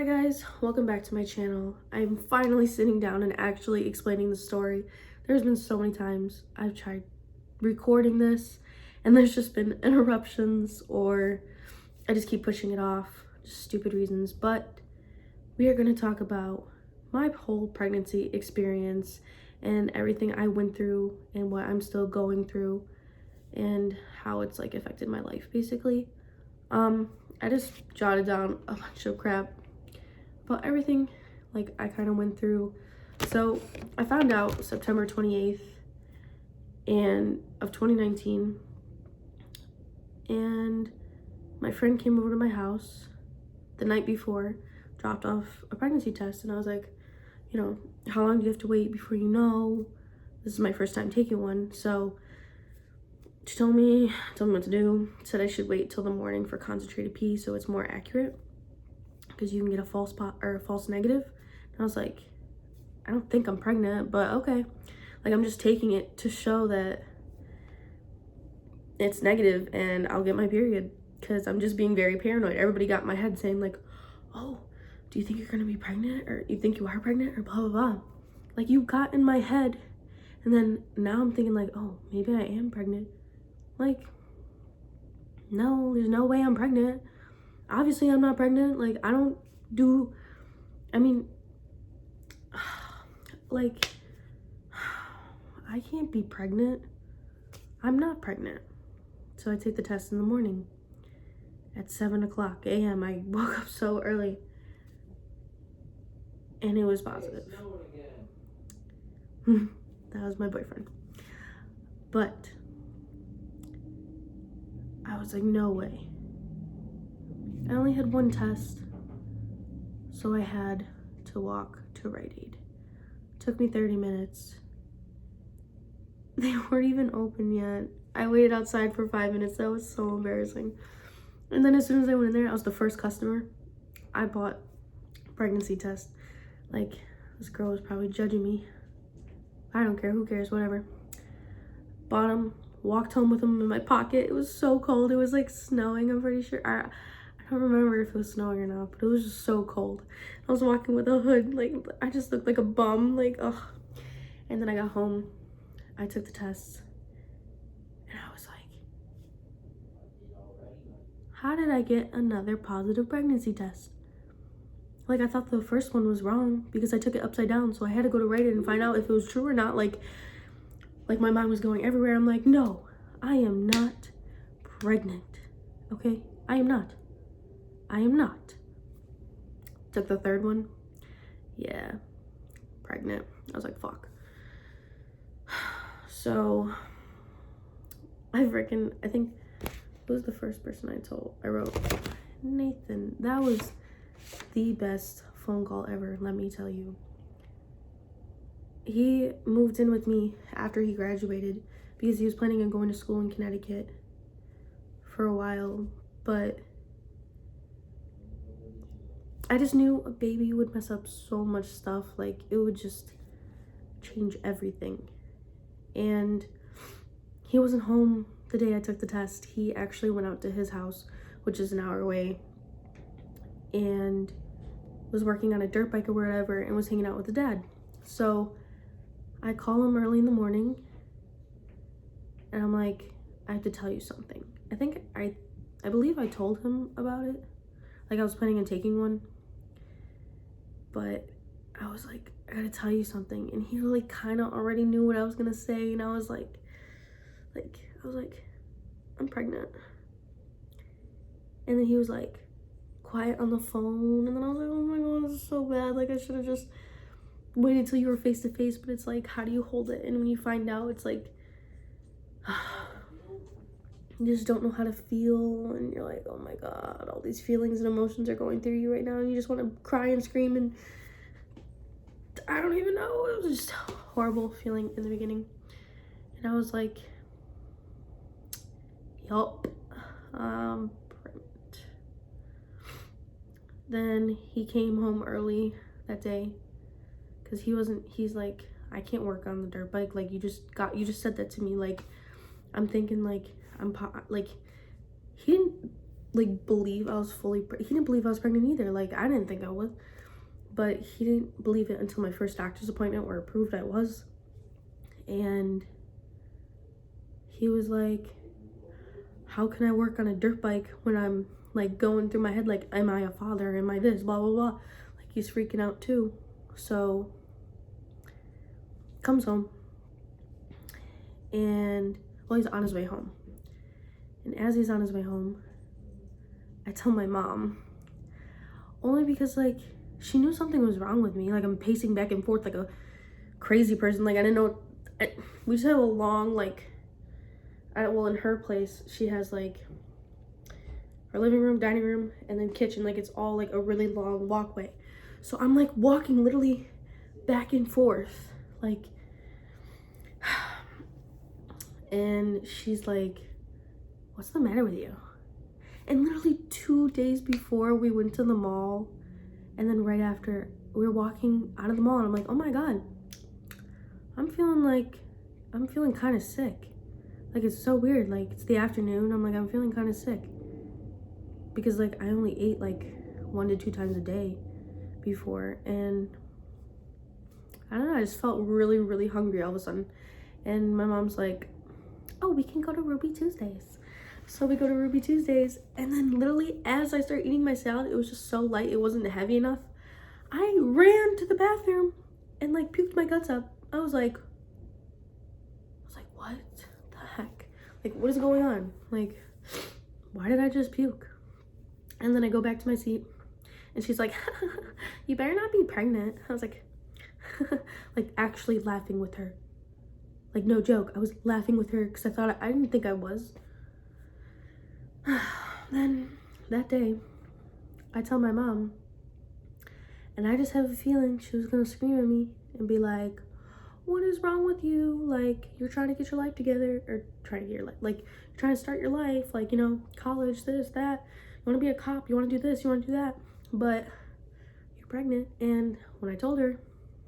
guys, welcome back to my channel. I'm finally sitting down and actually explaining the story. There's been so many times I've tried recording this and there's just been interruptions or I just keep pushing it off, just stupid reasons. But we are going to talk about my whole pregnancy experience and everything I went through and what I'm still going through and how it's like affected my life basically. I just jotted down a bunch of crap about everything like I kind of went through. So I found out September 28th of 2019, and my friend came over to my house the night before, dropped off a pregnancy test, and I was like, you know, how long do you have to wait before you know? This is my first time taking one. So she told me what to do, said I should wait till the morning for concentrated pee so it's more accurate because you can get a false or a false negative. And I was like, I don't think I'm pregnant, but okay. Like, I'm just taking it to show that it's negative and I'll get my period because I'm just being very paranoid. Everybody got in my head saying like, oh, do you think you're gonna be pregnant, or you think you are pregnant, or blah blah blah. Like, you got in my head, and then now I'm thinking like, oh, maybe I am pregnant. Like, no, there's no way I'm pregnant. Obviously I'm not pregnant. Like, like, I can't be pregnant. I'm not pregnant. So I take the test in the morning at 7:00 a.m. I woke up so early and it was positive. That was my boyfriend. But I was like, no way. I only had one test, so I had to walk to Rite Aid. Took me 30 minutes. They weren't even open yet. I waited outside for 5 minutes. That was so embarrassing. And then as soon as I went in there, I was the first customer. I bought a pregnancy test. Like, this girl was probably judging me. I don't care, who cares, whatever. Bought them, walked home with them in my pocket. It was so cold. It was like snowing, I'm pretty sure. I don't remember if it was snowing or not, but it was just so cold. I was walking with a hood. Like, I just looked like a bum. Like, ugh. And then I got home. I took the tests. And I was like, how did I get another positive pregnancy test? Like, I thought the first one was wrong because I took it upside down. So I had to go to Rite Aid and find out if it was true or not. Like my mind was going everywhere. I'm like, no, I am not pregnant. Okay? I am not. Took the third one. Yeah, pregnant. I was like, fuck. So I think it was the first person I wrote, Nathan. That was the best phone call ever, let me tell you. He moved in with me after he graduated because he was planning on going to school in Connecticut for a while, but I just knew a baby would mess up so much stuff. Like, it would just change everything. And he wasn't home the day I took the test. He actually went out to his house, which is an hour away, and was working on a dirt bike or whatever and was hanging out with the dad. So I call him early in the morning and I'm like, I have to tell you something. I believe I told him about it. Like, I was planning on taking one, but I was like, I gotta tell you something. And he like kind of already knew what I was gonna say. And I was like, I'm pregnant. And then he was like quiet on the phone. And then I was like, oh my God, this is so bad. Like, I should have just waited till you were face to face. But it's like, how do you hold it? And when you find out, it's like, you just don't know how to feel. And you're like, oh my God, all these feelings and emotions are going through you right now. And you just want to cry and scream. And I don't even know. It was just a horrible feeling in the beginning. And I was like, yup, I'm pregnant. Then he came home early that day because he's like, I can't work on the dirt bike. Like, you just said that to me. Like, I'm thinking like, he didn't like believe I was he didn't believe I was pregnant either. Like, I didn't think I was, but he didn't believe it until my first doctor's appointment where it proved I was. And he was like, how can I work on a dirt bike when I'm like going through my head, like, am I a father? Am I this? Blah, blah, blah. Like, he's freaking out too. So, comes home. And, well, he's on his way home. And as he's on his way home, I tell my mom. Only because, like, she knew something was wrong with me. Like, I'm pacing back and forth like a crazy person. Like, I didn't know. We just have a long, like, well, in her place, she has, like, her living room, dining room, and then kitchen. Like, it's all, like, a really long walkway. So I'm, like, walking literally back and forth. Like, and she's like, what's the matter with you? And literally 2 days before, we went to the mall. And then right after, we were walking out of the mall. And I'm like, oh, my God. I'm feeling kind of sick. Like, it's so weird. Like, it's the afternoon. I'm like, I'm feeling kind of sick. Because, like, I only ate, like, 1 to 2 times a day before. And I don't know. I just felt really, really hungry all of a sudden. And my mom's like, oh, we can go to Ruby Tuesdays. So we go to Ruby Tuesdays. And then literally as I start eating my salad, it was just so light. It wasn't heavy enough. I ran to the bathroom and, like, puked my guts up. I was like, what the heck? Like, what is going on? Like, why did I just puke? And then I go back to my seat and she's like, you better not be pregnant. I was like, like, actually laughing with her. Like, no joke. I was laughing with her because I didn't think I was. Then that day, I tell my mom, and I just have a feeling she was gonna scream at me and be like, what is wrong with you? Like, you're trying to get your life together, or trying to get your life, like, you're trying to start your life, like, you know, college, this, that. You want to be a cop, you want to do this, you want to do that, but you're pregnant. And when I told her,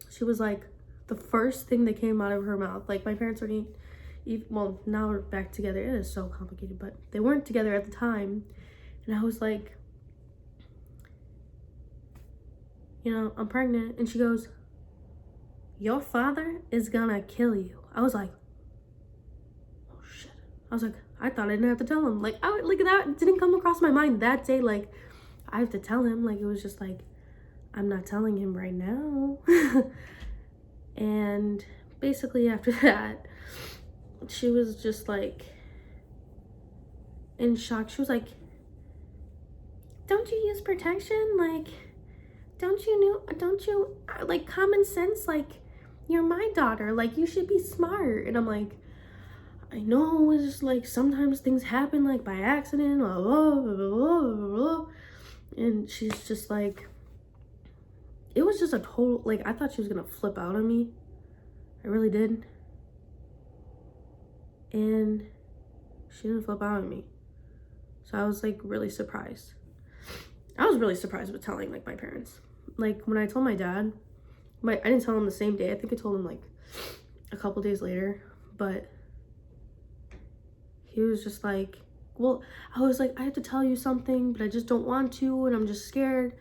she was like, the first thing that came out of her mouth, like, my parents already, well, now we're back together. It is so complicated, but they weren't together at the time. And I was like, you know, I'm pregnant. And she goes, your father is gonna kill you. I was like, oh shit. I was like, I thought I didn't have to tell him. Like, that didn't come across my mind that day. Like, I have to tell him. Like, it was just like, I'm not telling him right now. And basically after that, she was just like in shock. She was like, don't you use protection? Like, don't you like, common sense? Like, you're my daughter. Like, you should be smart. And I'm like, I know, it's just like sometimes things happen like by accident, blah, blah, blah, blah, blah, blah. And she's just like, it was just a total, like, I thought she was gonna flip out on me. I really did. And she didn't flip out on me. So I was like really surprised. I was really surprised with telling, like, my parents. Like, when I told my dad, I didn't tell him the same day. I think I told him like a couple days later. But he was just like, well, I was like, I have to tell you something, but I just don't want to, and I'm just scared.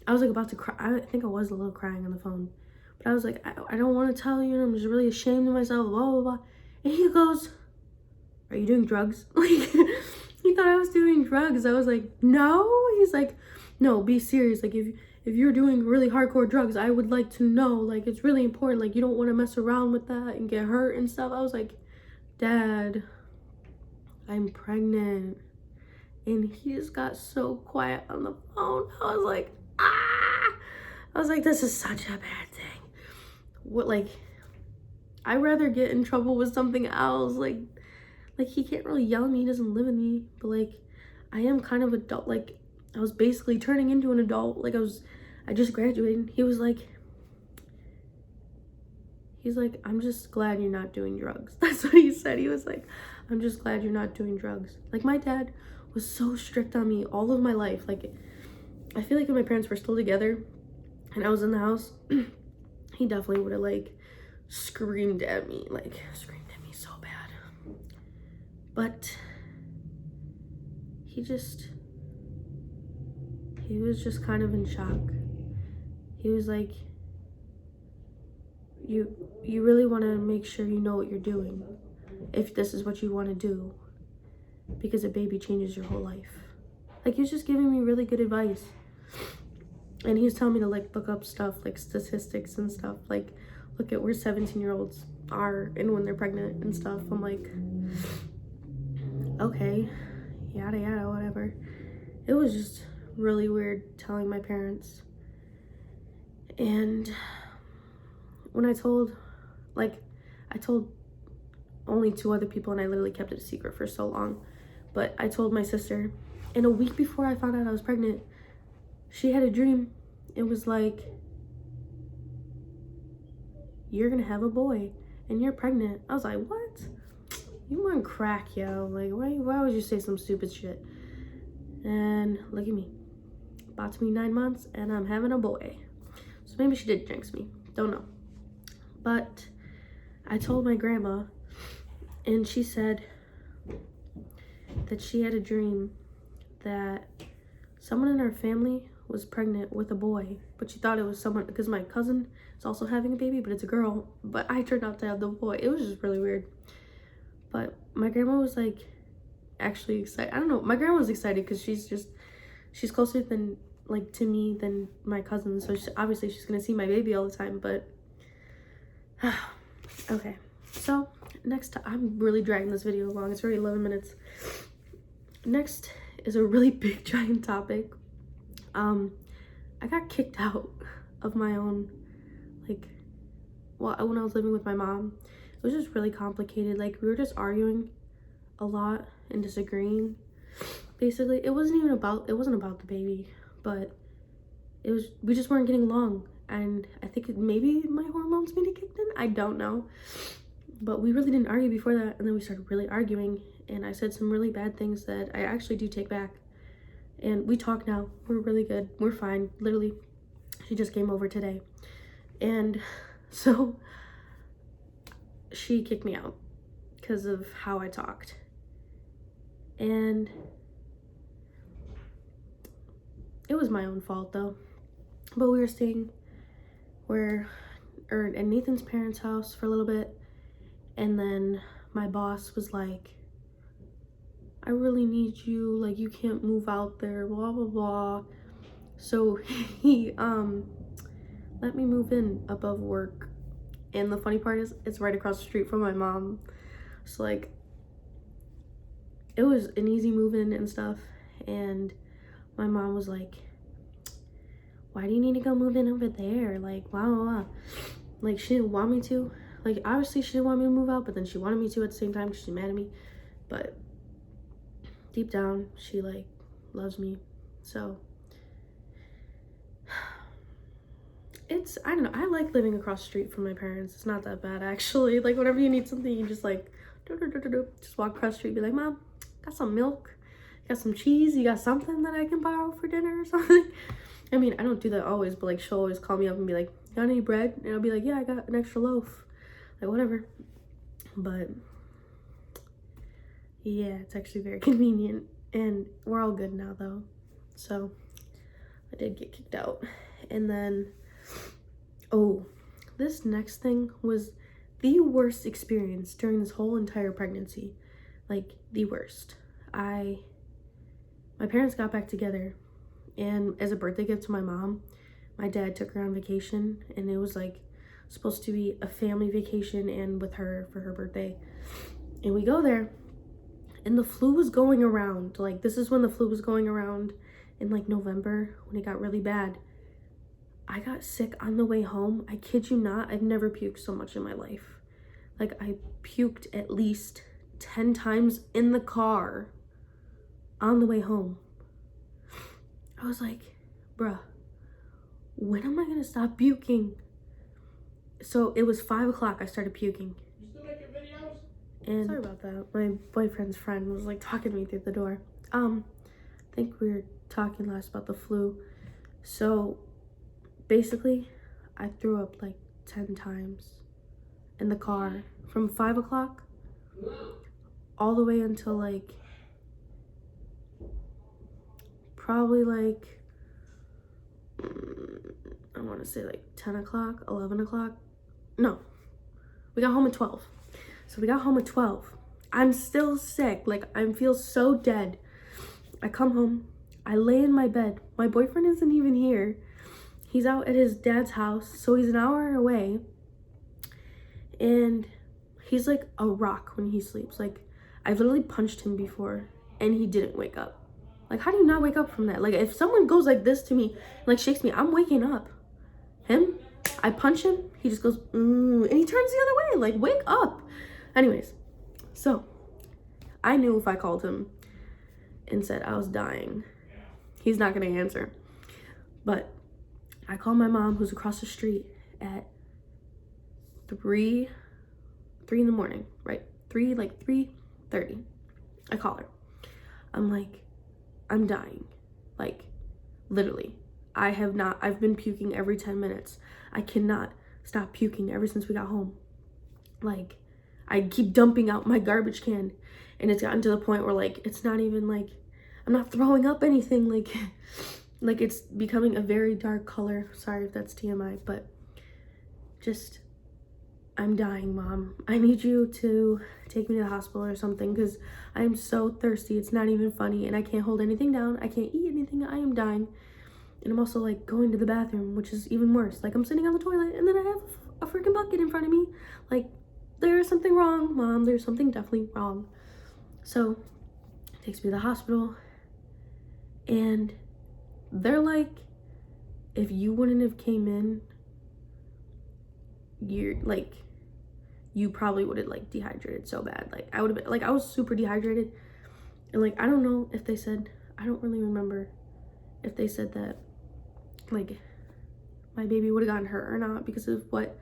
I was like about to cry. I think I was a little crying on the phone. But I was like, I don't want to tell you, and I'm just really ashamed of myself, blah, blah, blah. And he goes, are you doing drugs? Like, he thought I was doing drugs. I was like, no. He's like, no, be serious. Like, if you're doing really hardcore drugs, I would like to know. Like, it's really important. Like, you don't want to mess around with that and get hurt and stuff. I was like, Dad, I'm pregnant. And he just got so quiet on the phone. I was like, ah! I was like, this is such a bad thing. What, like, I'd rather get in trouble with something else. Like, he can't really yell at me. He doesn't live with me. But, like, I am kind of adult. Like, I was basically turning into an adult. Like, I just graduated. He's like, I'm just glad you're not doing drugs. That's what he said. He was like, I'm just glad you're not doing drugs. Like, my dad was so strict on me all of my life. Like, I feel like if my parents were still together and I was in the house, he definitely would have, like, screamed at me so bad. But he just he was just kind of in shock. He was like, you really want to make sure you know what you're doing if this is what you want to do, because a baby changes your whole life. Like, he was just giving me really good advice. And he was telling me to like look up stuff like statistics and stuff, like look at where 17-year-olds are and when they're pregnant and stuff. I'm like, okay, yada yada, whatever. It was just really weird telling my parents. And when I told only 2 other people, and I literally kept it a secret for so long, but I told my sister, and a week before I found out I was pregnant, she had a dream. It was like, you're gonna have a boy and you're pregnant. I was like, what? You on crack, yo. Like, why would you say some stupid shit? And look at me, about to be 9 months and I'm having a boy. So maybe she did jinx me, don't know. But I told my grandma, and she said that she had a dream that someone in her family was pregnant with a boy, but she thought it was someone, because my cousin is also having a baby, but it's a girl, but I turned out to have the boy. It was just really weird. But my grandma was like actually excited. I don't know, my grandma was excited because she's closer than like to me than my cousin, so obviously she's gonna see my baby all the time. But okay, so next, I'm really dragging this video along, it's already 11 minutes. Next is a really big giant topic. I got kicked out of my own, like, well, when I was living with my mom, it was just really complicated. Like, we were just arguing a lot and disagreeing. Basically, it wasn't about the baby, but we just weren't getting along. And I think maybe my hormones made it kicked in, I don't know. But we really didn't argue before that, and then we started really arguing, and I said some really bad things that I actually do take back. And we talk now, we're really good, we're fine. Literally, she just came over today. And so she kicked me out because of how I talked. And it was my own fault though. But we were staying at Nathan's parents' house for a little bit, and then my boss was like, I really need you, like, you can't move out there, blah blah blah. So he let me move in above work, and the funny part is it's right across the street from my mom, so like it was an easy move in and stuff. And my mom was like, why do you need to go move in over there, like blah blah blah. Like, she didn't want me to, like, obviously she didn't want me to move out, but then she wanted me to at the same time because she's mad at me. But deep down, she like loves me. So I don't know, I like living across the street from my parents. It's not that bad actually. Like, whenever you need something, you just like just walk across the street, be like, Mom, got some milk, got some cheese, you got something that I can borrow for dinner or something? I mean, I don't do that always, but like, she'll always call me up and be like, got any bread? And I'll be like, yeah, I got an extra loaf, like whatever. But yeah, it's actually very convenient, and we're all good now though. So I did get kicked out. And then, oh, this next thing was the worst experience during this whole entire pregnancy. Like, the worst. My parents got back together, and as a birthday gift to my mom, my dad took her on vacation, and it was like supposed to be a family vacation and with her for her birthday. And we go there, and the flu was going around. Like, this is when the flu was going around in like November, when it got really bad. I got sick on the way home. I kid you not, I've never puked so much in my life. Like, I puked at least 10 times in the car on the way home. I was like, bruh, when am I gonna stop puking? So it was 5 o'clock, I started puking. You still making videos? And sorry about that. My boyfriend's friend was like talking to me through the door. I think we were talking last about the flu. So basically, I threw up like 10 times in the car from 5 o'clock all the way until like probably like I want to say like 10 o'clock, 11 o'clock. No, we got home at 12. So we got home at 12. I'm still sick. Like, I feel so dead. I come home. I lay in my bed. My boyfriend isn't even here. He's out at his dad's house. So he's an hour away. And he's like a rock when he sleeps. Like, I've literally punched him before and he didn't wake up. Like, how do you not wake up from that? Like, if someone goes like this to me, like shakes me, I'm waking up. Him, I punch him, he just goes, and he turns the other way. Like, wake up. Anyways, so I knew if I called him and said I was dying, he's not gonna answer. But I called my mom, who's across the street, at 3 in the morning, right? 3:30. I call her. I'm like, I'm dying. Like, literally. I've been puking every 10 minutes. I cannot stop puking ever since we got home. Like, I keep dumping out my garbage can, and it's gotten to the point where, like, it's not even like, I'm not throwing up anything. Like it's becoming a very dark color. Sorry if that's TMI, but just, I'm dying, Mom. I need you to take me to the hospital or something, because I am so thirsty. It's not even funny, and I can't hold anything down. I can't eat anything. I am dying. And I'm also, like, going to the bathroom, which is even worse. Like, I'm sitting on the toilet, and then I have a freaking bucket in front of me. Like, there's something wrong, Mom. There's something definitely wrong. So, takes me to the hospital, and they're like, if you wouldn't have came in, you probably would have, like, dehydrated so bad. Like, I would have been, like, I was super dehydrated. And, like, I don't know if they said, I don't really remember if they said that, like, my baby would have gotten hurt or not because of what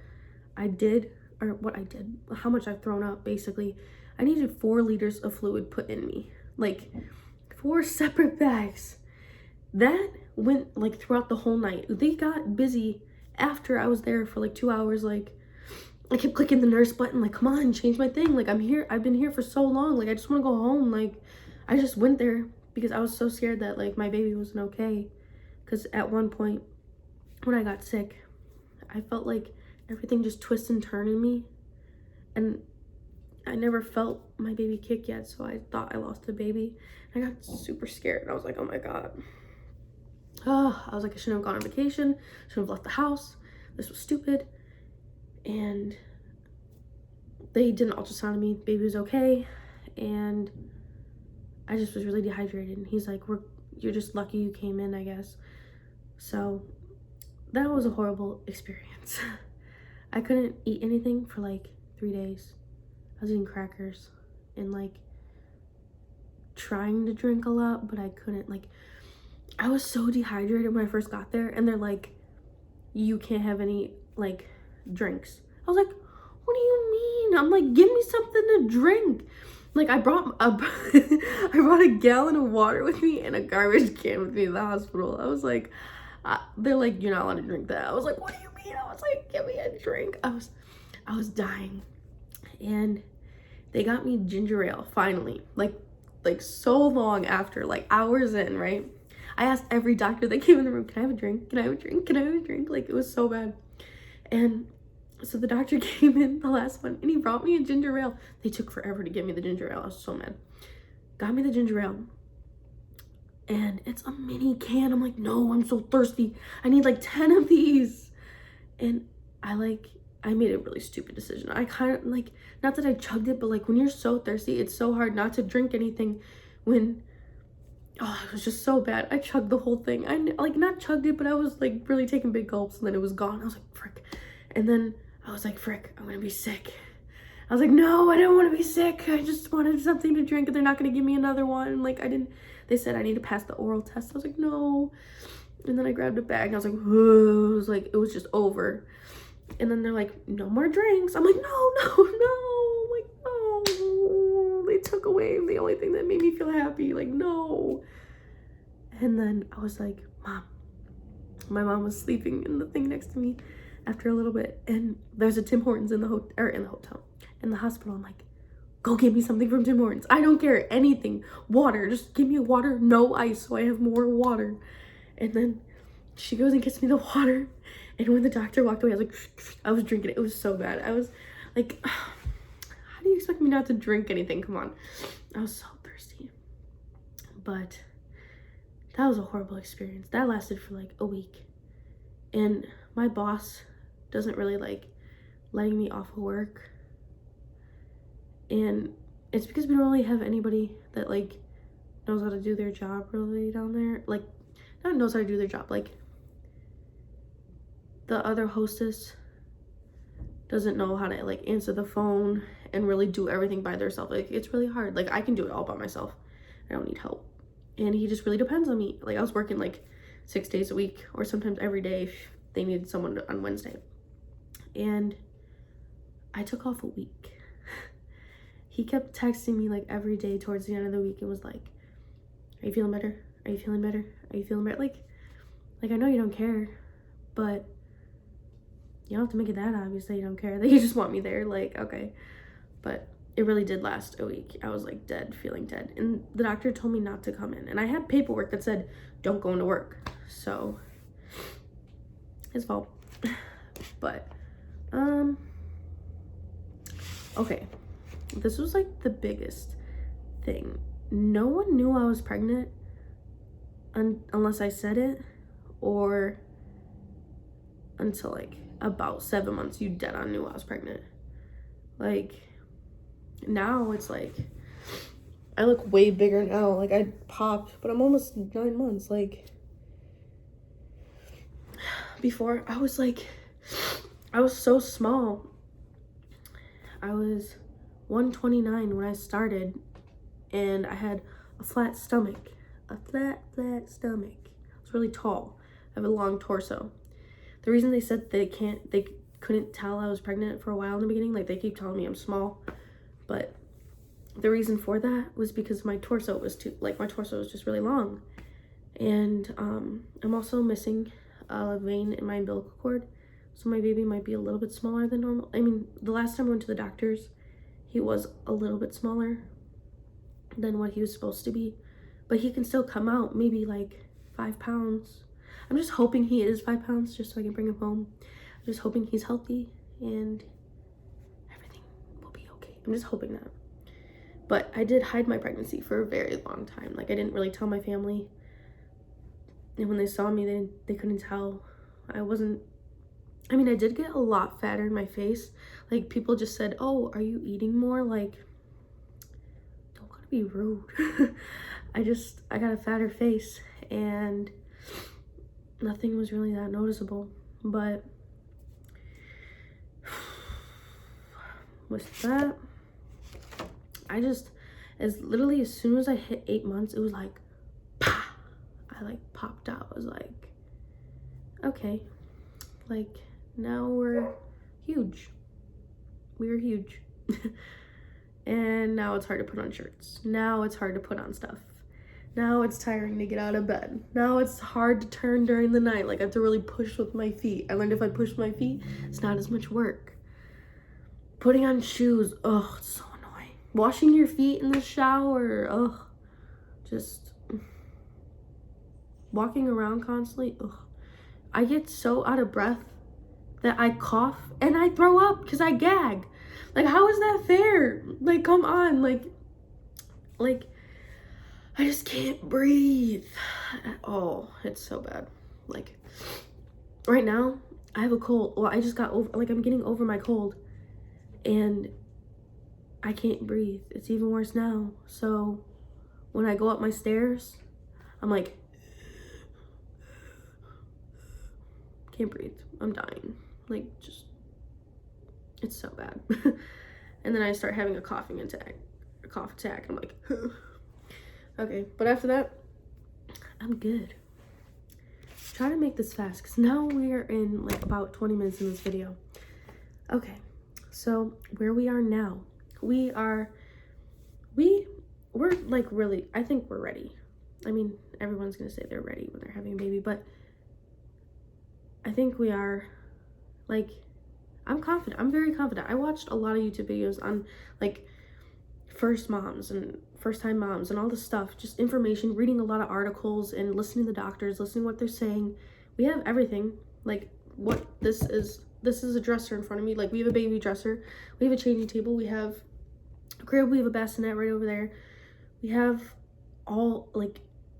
I did, how much I've thrown up. Basically, I needed 4 liters of fluid put in me, like 4 separate bags. That went, like, throughout the whole night. They got busy after I was there for like 2 hours. Like, I kept clicking the nurse button, like, come on, change my thing. Like, I'm here. I've been here for so long. Like, I just want to go home. Like, I just went there because I was so scared that, like, my baby wasn't okay. Because at one point when I got sick, I felt like everything just twists and turn in me. And I never felt my baby kick yet, so I thought I lost a baby. I got super scared. I was like, oh my God. Oh, I was like, I shouldn't have gone on vacation. Shouldn't have left the house. This was stupid. And they did an ultrasound of me. Baby was okay. And I just was really dehydrated. And he's like, you're just lucky you came in, I guess. So that was a horrible experience. I couldn't eat anything for like 3 days. I was eating crackers and like trying to drink a lot, but I couldn't. Like, I was so dehydrated when I first got there, and they're like, you can't have any like drinks. I was like, what do you mean? I'm like, give me something to drink. Like, I brought a gallon of water with me and a garbage can with me to the hospital. I was like, they're like, you're not allowed to drink that. I was like, what do you mean? I was like, give me a drink. I was dying. And they got me ginger ale finally, like so long after, like hours in, right? I asked every doctor that came in the room, can I have a drink? Can I have a drink? Can I have a drink? Like, it was so bad. And so the doctor came in, the last one, and he brought me a ginger ale. They took forever to get me the ginger ale. I was so mad. Got me the ginger ale. And it's a mini can. I'm like, no, I'm so thirsty. I need like 10 of these. And I made a really stupid decision. I kind of like, not that I chugged it, but like when you're so thirsty, it's so hard not to drink anything when, oh, it was just so bad. I chugged the whole thing. I like not chugged it, but I was like really taking big gulps, and then it was gone. I was like, frick. And then I was like, frick, I'm gonna be sick. I was like, no, I don't want to be sick. I just wanted something to drink, and they're not gonna give me another one. Like, they said I need to pass the oral test. I was like, no. And then I grabbed a bag, and I was like, whoa. It was just over. And then they're like, no more drinks. I'm like, no. Like, no. They took away the only thing that made me feel happy. Like, no. And then I was like, Mom. My mom was sleeping in the thing next to me after a little bit. And there's a Tim Hortons in the hospital. I'm like, go get me something from Tim Hortons. I don't care. Anything. Water. Just give me water. No ice so I have more water. And then she goes and gets me the water. And when the doctor walked away, I was like, I was drinking it. It was so bad. I was like, how do you expect me not to drink anything? Come on. I was so thirsty. But that was a horrible experience. That lasted for like a week. And my boss doesn't really like letting me off of work. And it's because we don't really have anybody that like knows how to do their job really down there. Like, not knows how to do their job. Like, the other hostess doesn't know how to like answer the phone and really do everything by themselves. Like, it's really hard. Like, I can do it all by myself. I don't need help. And he just really depends on me. Like, I was working like 6 days a week or sometimes every day if they needed someone on Wednesday. And I took off a week. He kept texting me like every day towards the end of the week and was like, are you feeling better? Are you feeling better? Are you feeling better? Like I know you don't care, but you don't have to make it that obvious that you don't care. That you just want me there. Like, okay. But it really did last a week. I was like dead, feeling dead. And the doctor told me not to come in. And I had paperwork that said, don't go into work. So, his fault. But, okay. This was like the biggest thing. No one knew I was pregnant unless I said it, or until like about 7 months you dead on knew I was pregnant. Like, now it's like I look way bigger now. Like, I popped, but I'm almost 9 months. Like, before I was so small. I was 129 when I started, and I had a flat stomach. A flat stomach. I was really tall. I have a long torso. The reason they said they couldn't tell I was pregnant for a while in the beginning, like, they keep telling me I'm small, but the reason for that was because my torso was just really long. And I'm also missing a vein in my umbilical cord, so my baby might be a little bit smaller than normal. I mean, the last time I went to the doctors, he was a little bit smaller than what he was supposed to be, but he can still come out maybe like 5 pounds. I'm just hoping he is 5 pounds just so I can bring him home. I'm just hoping he's healthy and everything will be okay. I'm just hoping that. But I did hide my pregnancy for a very long time. Like, I didn't really tell my family. And when they saw me, they couldn't tell. I did get a lot fatter in my face. Like, people just said, oh, are you eating more? Like, don't gotta be rude. I got a fatter face, and nothing was really that noticeable. But with that, as soon as I hit 8 months, it was like, pah! I like popped out. I was like, okay, like, now we're huge. We're huge. And now it's hard to put on shirts. Now it's hard to put on stuff. Now it's tiring to get out of bed. Now it's hard to turn during the night. Like, I have to really push with my feet. I learned if I push my feet, it's not as much work. Putting on shoes, ugh, it's so annoying. Washing your feet in the shower, ugh. Just walking around constantly, ugh. I get so out of breath that I cough and I throw up because I gag. Like, how is that fair? Like, come on, like, I just can't breathe at all. It's so bad. Like, right now, I have a cold. Well, I just got over, like, I'm getting over my cold, and I can't breathe. It's even worse now. So, when I go up my stairs, I'm like, can't breathe. I'm dying. Like, just, it's so bad. And then I start having a cough attack. I'm like, okay. But after that, I'm good. Try to make this fast, because now we're in like about 20 minutes in this video. Okay, so where we are now, we're like really, I think we're ready. I mean, everyone's gonna say they're ready when they're having a baby, but I think we are. Like, I'm confident. I'm very confident. I watched a lot of YouTube videos on like first moms and first time moms and all this stuff, just information, reading a lot of articles and listening to the doctors, listening to what they're saying, We have everything. Like, what this is a dresser in front of me. Like, we have a baby dresser. We have a changing table. We have a crib. We have a bassinet right over there. We have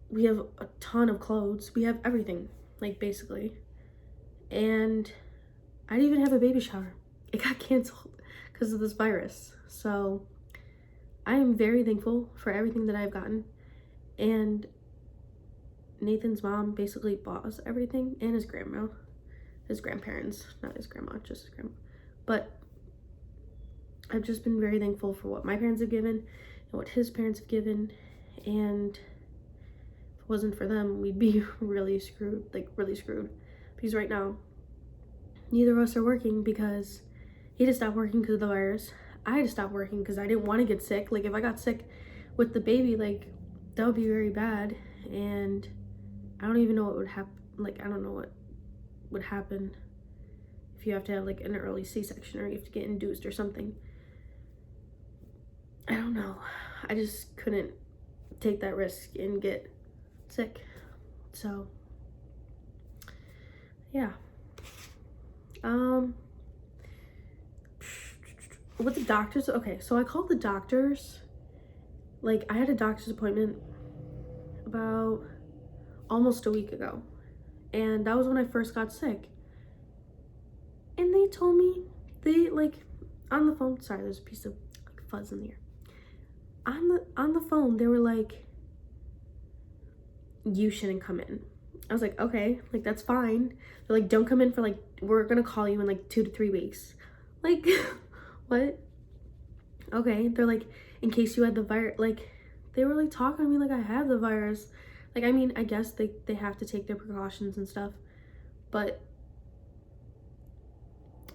we have a ton of clothes. We have everything, like, basically. And I didn't even have a baby shower. It got canceled because of this virus. So I am very thankful for everything that I've gotten. And Nathan's mom basically bought us everything, and his grandparents, not his grandma, just his grandma. But I've just been very thankful for what my parents have given and what his parents have given. And if it wasn't for them, we'd be really screwed, like really screwed. Because right now, neither of us are working because he had to stop working because of the virus. I had to stop working because I didn't want to get sick. Like, if I got sick with the baby, like, that would be very bad. And I don't even know what would happen. Like, I don't know what would happen if you have to have, like, an early C-section or you have to get induced or something. I don't know. I just couldn't take that risk and get sick. So, yeah. With the doctors, okay, so I called the doctors. Like, I had a doctor's appointment about almost a week ago, and that was when I first got sick. And they told me, on the phone, sorry, there's a piece of like fuzz in the ear. On the phone, they were like, you shouldn't come in. I was like, okay, like, that's fine. They're like, don't come in for, like, we're gonna call you in like 2 to 3 weeks. Like, what? Okay. They're like, in case you had the virus. Like, they were like talking to me like I had the virus. Like, I mean, I guess they have to take their precautions and stuff, but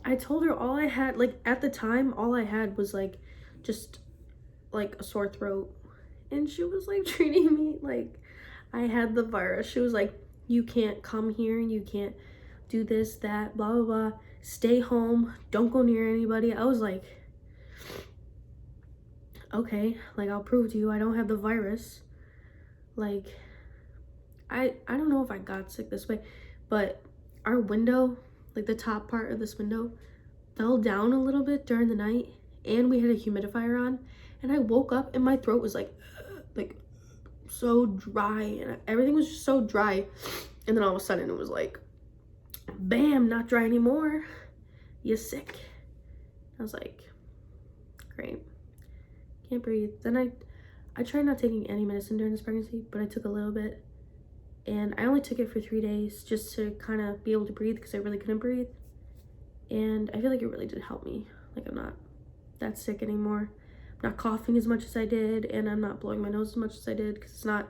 I told her all I had, like, at the time, all I had was like just like a sore throat, and she was like treating me like I had the virus. She was like, you can't come here, you can't do this, that, blah blah blah, stay home, don't go near anybody. I was like, okay, like, I'll prove to you I don't have the virus. Like, I don't know if I got sick this way, but our window, like the top part of this window, fell down a little bit during the night, and we had a humidifier on, and I woke up and my throat was like so dry, and everything was just so dry. And then all of a sudden it was like, bam, not dry anymore, you're sick. I was like, great, can't breathe. Then I tried not taking any medicine during this pregnancy, but I took a little bit, and I only took it for 3 days just to kind of be able to breathe because I really couldn't breathe. And I feel like it really did help me. Like, I'm not that sick anymore. I'm not coughing as much as I did, and I'm not blowing my nose as much as I did, because it's not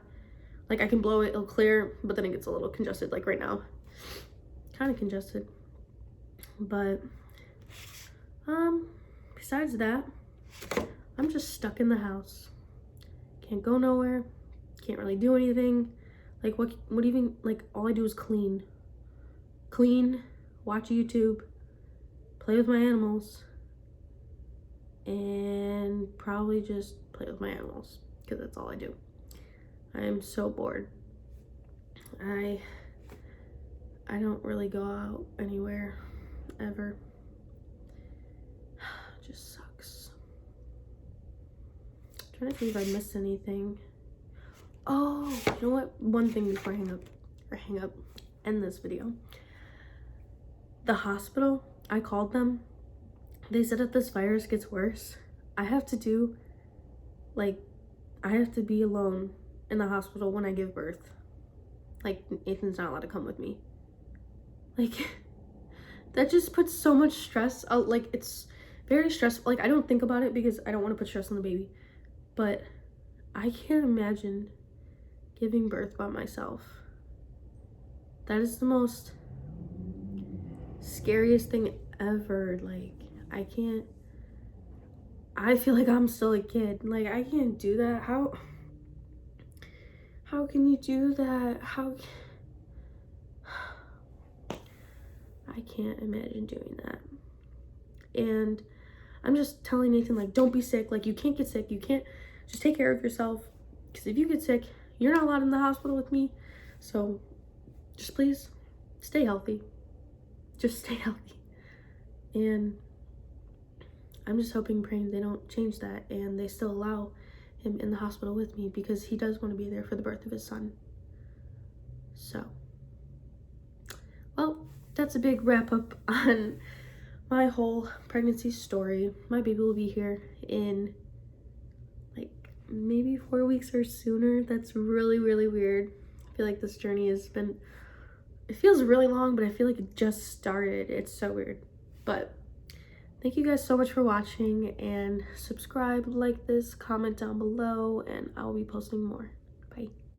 like I can blow it, it'll clear, but then it gets a little congested, like right now. Kind of congested. But besides that, I'm just stuck in the house. Can't go nowhere. Can't really do anything. Like, what even, like, all I do is clean, watch YouTube, play with my animals, and probably just play with my animals, because that's all I do. I am so bored. I don't really go out anywhere ever. It just sucks. I'm trying to think if I missed anything. Oh, you know what? One thing before I end this video. The hospital, I called them. They said if this virus gets worse, I have to be alone in the hospital when I give birth. Like, Nathan's not allowed to come with me. Like, that just puts so much stress out. Like, it's very stressful. Like, I don't think about it because I don't want to put stress on the baby, but I can't imagine giving birth by myself. That is the most scariest thing ever. Like, I feel like I'm still a kid. Like, I can't do that. How can you do that? I can't imagine doing that. And I'm just telling Nathan, like, don't be sick. Like, you can't get sick. You can't, just take care of yourself. Because if you get sick, you're not allowed in the hospital with me. So just please stay healthy. Just stay healthy. And I'm just hoping, praying they don't change that and they still allow him in the hospital with me, because he does want to be there for the birth of his son. So, well, that's a big wrap up on my whole pregnancy story. My baby will be here in like maybe 4 weeks or sooner. That's really, really weird. I feel like this journey has been, it feels really long, but I feel like it just started. It's so weird. But thank you guys so much for watching, and subscribe, like this, comment down below, and I'll be posting more. Bye.